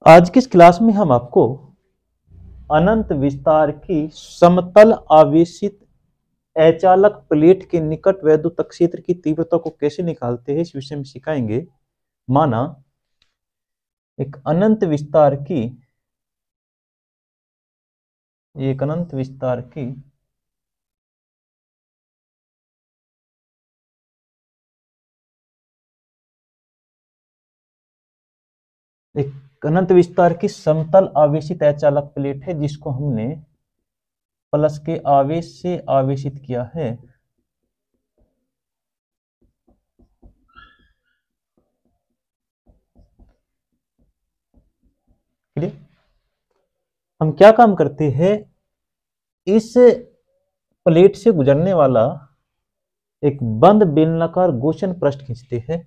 आज की इस क्लास में हम आपको अनंत विस्तार की समतल आवेशित अचालक प्लेट के निकट वैद्युत क्षेत्र की तीव्रता को कैसे निकालते हैं इस विषय में सिखाएंगे। माना एक अनंत विस्तार की एक अनंत विस्तार की एक अनंत विस्तार की समतल आवेशित अचालक प्लेट है जिसको हमने प्लस के आवेश से आवेशित किया है। क्लियर। हम क्या काम करते हैं, इस प्लेट से गुजरने वाला एक बंद बेलनाकार गोशन पृष्ठ खींचते हैं।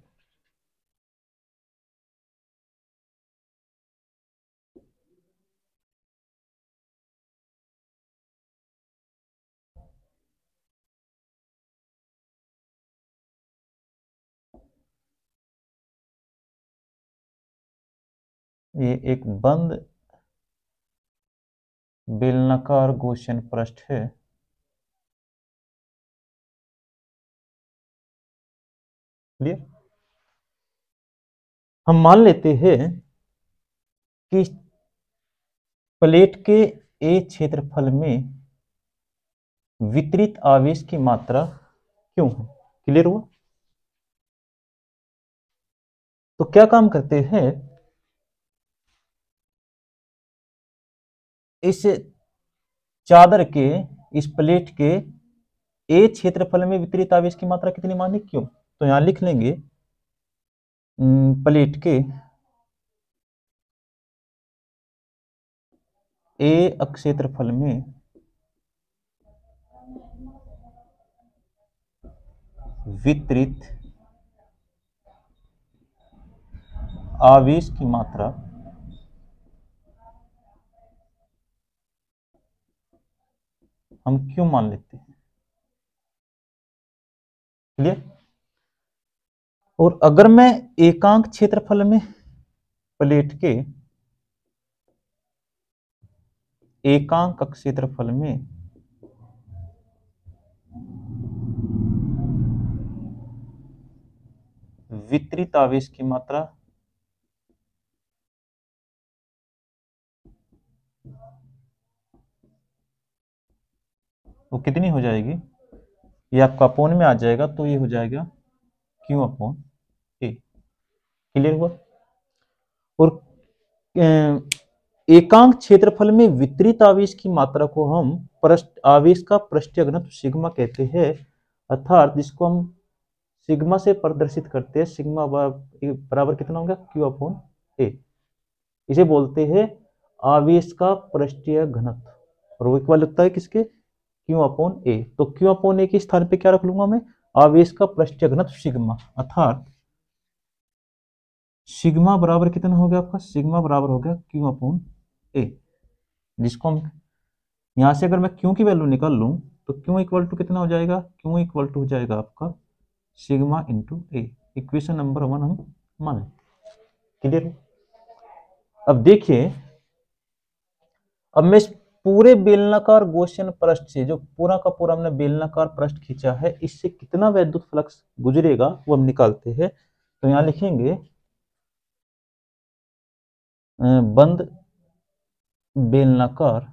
ये एक बंद बेलनाकार गोशन पृष्ठ है। क्लियर। हम मान लेते हैं कि प्लेट के ए क्षेत्रफल में वितरित आवेश की मात्रा क्यों है। क्लियर हुआ। तो क्या काम करते हैं, इस चादर के इस प्लेट के ए क्षेत्रफल में वितरित आवेश की मात्रा कितनी मानी क्यों। तो यहां लिख लेंगे प्लेट के ए क्षेत्रफल में वितरित आवेश की मात्रा हम क्यों मान लेते हैं। क्लियर। और अगर मैं एकांक क्षेत्रफल में प्लेट के एकांक क्षेत्रफल में वितरित आवेश की मात्रा वो कितनी हो जाएगी, ये आपका अपोन में आ जाएगा, तो ये हो जाएगा क्यू अपॉन ए। क्लियर हुआ। और एकांक क्षेत्रफल में वितरित आवेश की मात्रा को हम पृष्ठ आवेश का पृष्ठीय घनत्व सिग्मा कहते हैं, अर्थात जिसको हम सिग्मा से प्रदर्शित करते हैं। सिग्मा बराबर कितना होगा, क्यू अपॉन ए। इसे बोलते हैं आवेश का पृष्ठीय घनत्व, और वो इक्वल होता है किसके, क्यू अपॉन ए। तो क्यू अपॉन ए के स्थान पे क्या रख लूंगा मैं, आवेश का पृष्ठीय घनत्व सिग्मा, अर्थात सिग्मा बराबर कितना हो गया आपका, सिग्मा बराबर हो गया क्यू अपॉन ए। जिसको हम यहां से अगर मैं क्यू की वैल्यू निकाल लूं तो क्यू इक्वल टू कितना हो जाएगा, क्यू इक्वल टू हो जाएगा आपका सिग्मा इंटू ए। इक्वेशन नंबर 1 हम मान लेते। क्लियर। अब देखिए, अब मैं इस पूरे बेलनाकार गोशन पृष्ठ से, जो पूरा का पूरा हमने बेलनाकार पृष्ठ खींचा है, इससे कितना वैद्युत फ्लक्स गुजरेगा वो हम निकालते हैं। तो यहां लिखेंगे बंद बेलनाकार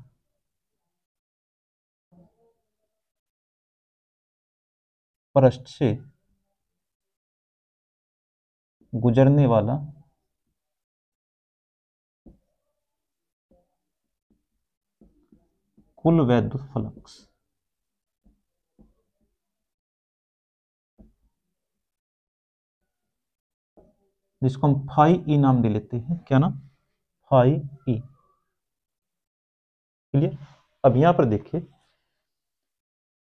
पृष्ठ से गुजरने वाला कुल वैद्युत फ्लक्स, जिसको हम फाई ई नाम दे लेते हैं। क्या नाम, फाई ई। क्लियर। अब यहां पर देखिए,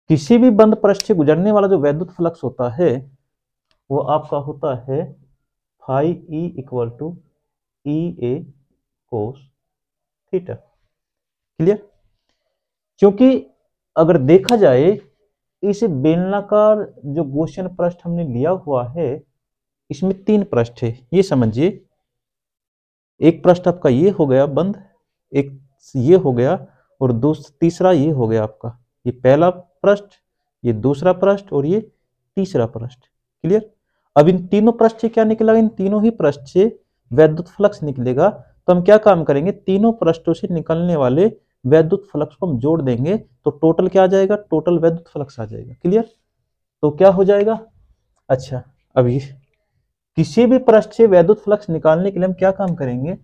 किसी भी बंद पृष्ठ से गुजरने वाला जो वैद्युत फ्लक्स होता है वो आपका होता है phi E equal to E A cos theta. Clear. क्योंकि अगर देखा जाए, इस बेलनाकार जो गोशन पृष्ठ हमने लिया हुआ है, इसमें 3 पृष्ठ है, ये समझिए। एक पृष्ठ आपका ये हो गया बंद, एक ये हो गया, और तीसरा ये हो गया आपका, ये पहला पृष्ठ, ये दूसरा पृष्ठ और ये तीसरा पृष्ठ। क्लियर। अब इन तीनों पृष्ठ से क्या निकलेगा, इन तीनों ही पृष्ठ से वैद्युत फ्लक्स निकलेगा। तो हम क्या काम करेंगे, तीनों पृष्ठों से निकलने वाले वैद्युत फ्लक्स को हम जोड़ देंगे, तो टोटल क्या आ जाएगा, टोटल वैद्युत फ्लक्स आ जाएगा। क्लियर। तो क्या हो जाएगा, अच्छा अभी किसी भी पृष्ठ से वैद्युत फ्लक्स निकालने के लिए हम क्या काम करेंगे,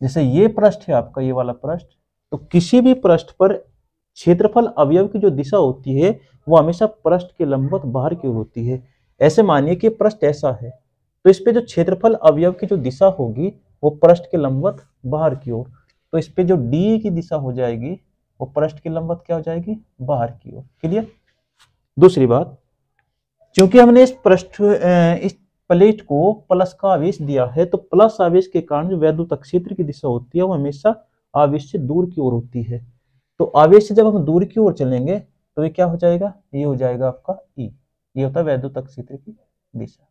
जैसे ये पृष्ठ है आपका, ये वाला पृष्ठ, तो किसी भी पृष्ठ पर क्षेत्रफल अवयव की जो दिशा होती है वो हमेशा पृष्ठ के लंबवत बाहर की ओर होती है। ऐसे मानिए कि पृष्ठ ऐसा है, तो इस पे जो क्षेत्रफल अवयव की जो दिशा होगी वो पृष्ठ के लंबवत बाहर की ओर, तो इस पे जो डी की दिशा हो जाएगी वो पृष्ठ के लंबवत क्या हो जाएगी, बाहर की ओर। क्लियर। दूसरी बात, क्योंकि हमने इस प्लेट को प्लस का आवेश दिया है, तो प्लस आवेश के कारण जो वैद्युत क्षेत्र की दिशा होती है वो हमेशा आवेश से दूर की ओर होती है। तो आवेश से जब हम दूर की ओर चलेंगे तो ये क्या हो जाएगा, ये हो जाएगा आपका ई, ये होता है वैद्युत क्षेत्र की दिशा।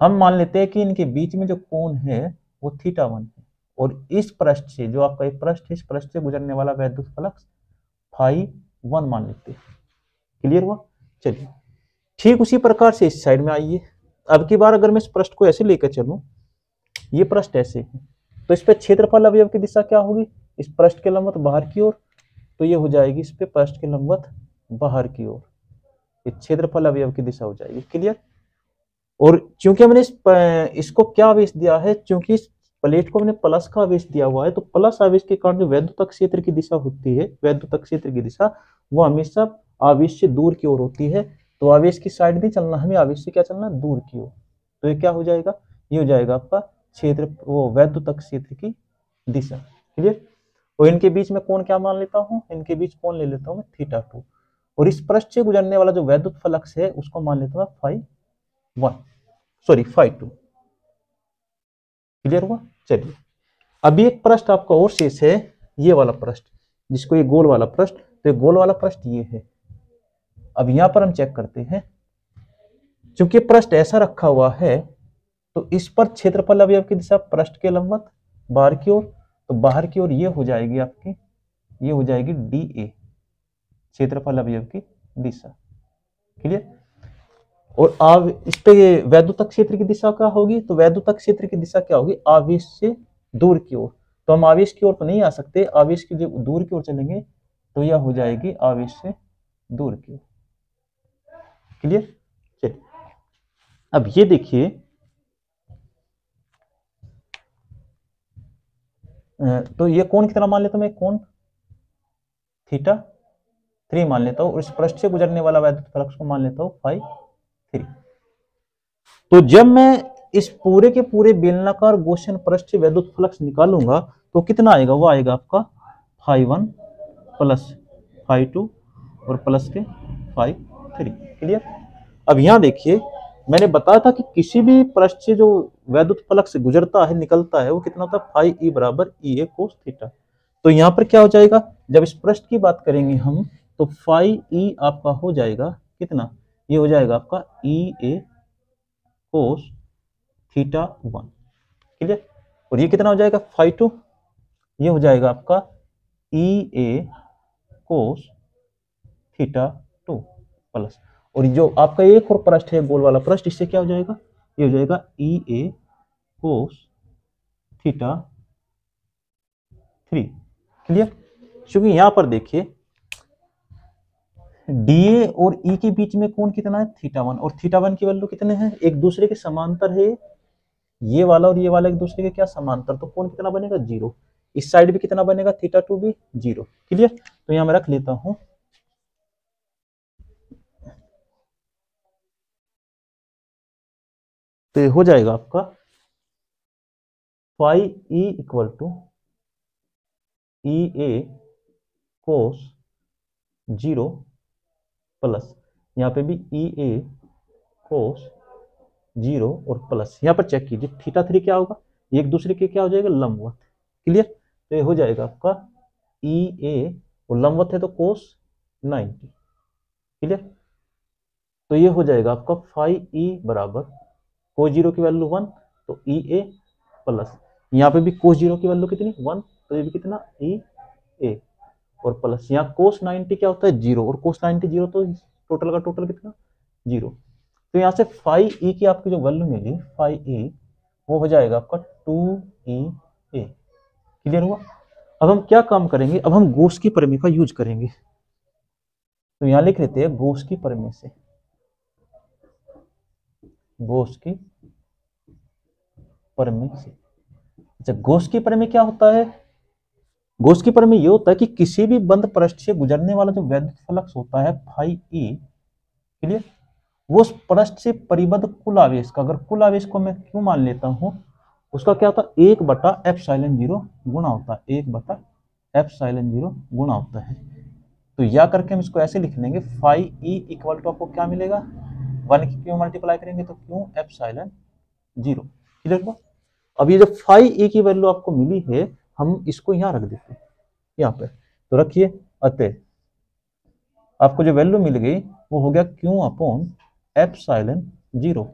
हम मान लेते हैं कि इनके बीच में जो कोण है वो θ1 है, और इस पृष्ठ से जो आपका एक पृष्ठ है, इस पृष्ठ से गुजरने वाला वैद्युत फ्लक्स φ1 मान लेते हैं। क्लियर हुआ। चलिए ठीक उसी प्रकार से इस साइड में आइए। अब की बार अगर मैं इस पृष्ठ को ऐसे लेकर चलूं, ये पृष्ठ ऐसे है, तो इस पे क्षेत्रफल अवयव की दिशा क्या होगी, इस पृष्ठ के लंबवत बाहर की ओर, तो ये हो जाएगी इस पे पृष्ठ के लंबवत बाहर की ओर, ये क्षेत्रफल अवयव की दिशा हो जाएगी। क्लियर। और क्योंकि हमने इसको क्या आवेश दिया है, क्योंकि इस प्लेट को हमने प्लस का आवेश दिया हुआ है, तो प्लस आवेश के कारण जो वैद्युत क्षेत्र की दिशा होती है, वैद्युत क्षेत्र की दिशा वो हमेशा आवेश से दूर की ओर होती है। तो आवेश की साइड नहीं चलना, हमें आवेश से क्या चलना, दूर की ओर। तो ये क्या हो जाएगा, ये हो जाएगा आपका क्षेत्र, वो वैद्युत क्षेत्र की दिशा। क्लियर। और इनके बीच में कोण क्या मान लेता हूँ, इनके बीच कोण ले लेता हूँ मैं θ2, और इस पृष्ठ से गुजरने वाला जो वैद्युत फ्लक्स है उसको मान लेता हूँ φ2। क्लियर हुआ। चलिए अभी एक पृष्ठ आपका और शेष है, ये वाला पृष्ठ, जिसको ये गोल वाला पृष्ठ, तो ये गोल वाला पृष्ठ ये है। अब यहां पर हम चेक करते हैं, क्योंकि पृष्ठ ऐसा रखा हुआ है, तो इस पर क्षेत्रफल अवयव की दिशा पृष्ठ के लंबवत बाहर की ओर, तो बाहर की ओर ये हो जाएगी आपकी, ये हो जाएगी DA, क्षेत्रफल अवयव की दिशा। क्लियर। और इस पे वैद्युत क्षेत्र की दिशा क्या होगी, तो वैद्युत क्षेत्र की दिशा क्या होगी, आवेश से दूर की ओर। तो हम आवेश की ओर तो नहीं आ सकते, आवेश की जब दूर की ओर चलेंगे तो यह हो जाएगी आवेश से दूर की ओर। क्लियर। चलिए अब ये देखिए, तो ये कोण कितना मान लेता हूं मैं, कोण θ3 मान लेता हूं, और इस पृष्ठ से गुजरने वाला वैद्युत फ्लक्स को मान लेता हूं φ3। तो जब मैं इस पूरे के पूरे बेलनाकार गोशन पृष्ठ से वैद्युत फ्लक्स निकालूंगा तो कितना आएगा, वो आएगा आपका φ1 प्लस φ2 और प्लस के φ3। क्लियर। अब यहां देखिए, मैंने बताया था कि किसी भी पृष्ठ से जो वैद्युत फ्लक्स गुजरता है, निकलता है, वो कितना होता है, φe बराबर EA cos θ। तो यहाँ पर क्या हो जाएगा, जब इस पृष्ठ की बात करेंगे हम, तो φe आपका हो जाएगा कितना, ये हो जाएगा आपका EA cos θ1। क्लियर। और ये कितना हो जाएगा φ2, ये हो जाएगा आपका EA cos θ2 प्लस, और जो आपका एक और पृष्ठ है गोल वाला पृष्ठ, इससे क्या हो जाएगा, ये हो जाएगा EA cos θ3। क्लियर। क्योंकि यहां पर देखिए DA और E के बीच में कोण कितना है, θ1, और θ1 की वैल्यू कितने हैं, एक दूसरे के समांतर है, ये वाला और ये वाला एक दूसरे के क्या समांतर, तो कोण कितना बनेगा, 0। इस साइड भी कितना बनेगा, θ2 भी 0। क्लियर। तो यहां मैं रख लेता हूं, तो हो जाएगा आपका φe equal to EA cos 0 plus, यहाँ पे भी EA cos 0 और प्लस, यहाँ पर चेक कीजिए θ3 क्या होगा, एक दूसरे के क्या हो जाएगा, लंबवत। क्लियर। तो ये हो जाएगा आपका EA, और लंबवत है तो cos 90। क्लियर। तो ये हो जाएगा आपका φe बराबर cos 0 की वैल्यू 1, तो EA प्लस यहाँ पे भी कोस 0 की वैल्यू कितनी 1, तो ये भी कितना ई ए, और प्लस यहाँ कोस 90 क्या होता है 0, और कोस 90 0, तो टोटल का टोटल कितना 0। तो यहाँ से फाई ई की आपकी जो वैल्यू मिली फाई ई वो हो जाएगा आपका 2e ए। क्लियर हुआ। अब हम क्या काम करेंगे, अब हम गॉस की प्रमेय का यूज करेंगे। तो यहाँ लिख लेते हैं गॉस की प्रमेय से, गॉस की प्रमेय से। अच्छा, गॉस की प्रमेय क्या होता है, गॉस की प्रमेय ये होता है कि किसी भी बंद पृष्ठ से गुजरने वाला जो वैद्युत फ्लक्स होता है फाई ई, क्लियर, वो उस पृष्ठ से परिबद्ध कुल आवेश का, अगर कुल आवेश को मैं क्यों मान लेता हूं, उसका क्या होता है 1/ε0 गुणा होता है, 1/ε0 गुणा होता है। तो या करके हम इसको ऐसे लिख लेंगे फाई ई इक्वल टू आपको क्या मिलेगा 1 की क्यों मल्टीप्लाई करेंगे तो क्यों ε0। क्लियर हुआ। अब ये जो फाई ई की वैल्यू आपको मिली है हम इसको यहाँ रख देते हैं, यहाँ पे तो रखिए। अतः आपको जो वैल्यू मिल गई वो हो गया Q upon ε0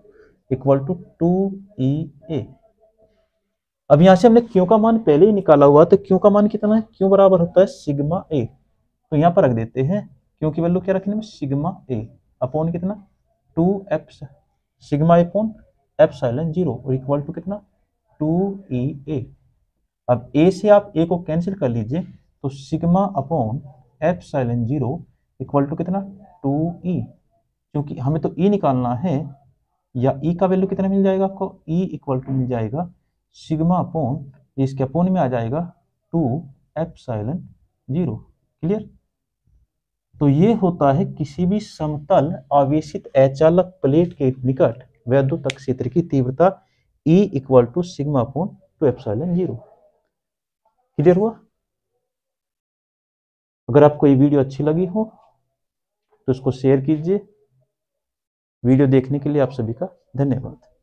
equal to 2e a. अब यहां से हमने क्यू का मान पहले ही निकाला हुआ, तो क्यू का मान कितना है, क्यू बराबर होता है सिग्मा ए, तो यहाँ पर रख देते हैं क्यू की वैल्यू क्या रखने में सिग्मा ए अपॉन कितना 2 सिग्मा अपॉन ε0 और इक्वल टू कितना 2e। अब ए से आप ए को कैंसिल कर लीजिए तो सिग्मा अपॉन ε0 इक्वल टू कितना 2e, क्योंकि हमें तो ई निकालना है, या ई का वैल्यू कितना मिल जाएगा आपको, ई इक्वल टू मिल जाएगा सिग्मा अपॉन इसके अपोन में आ जाएगा 2ε0। क्लियर। तो ये होता है किसी भी समतल आवेशित अचालक प्लेट के निकट वैद्युत क्षेत्र की तीव्रता E equal to sigma upon 2ε0। Clear हुआ। अगर आपको ये वीडियो अच्छी लगी हो तो इसको शेयर कीजिए। वीडियो देखने के लिए आप सभी का धन्यवाद।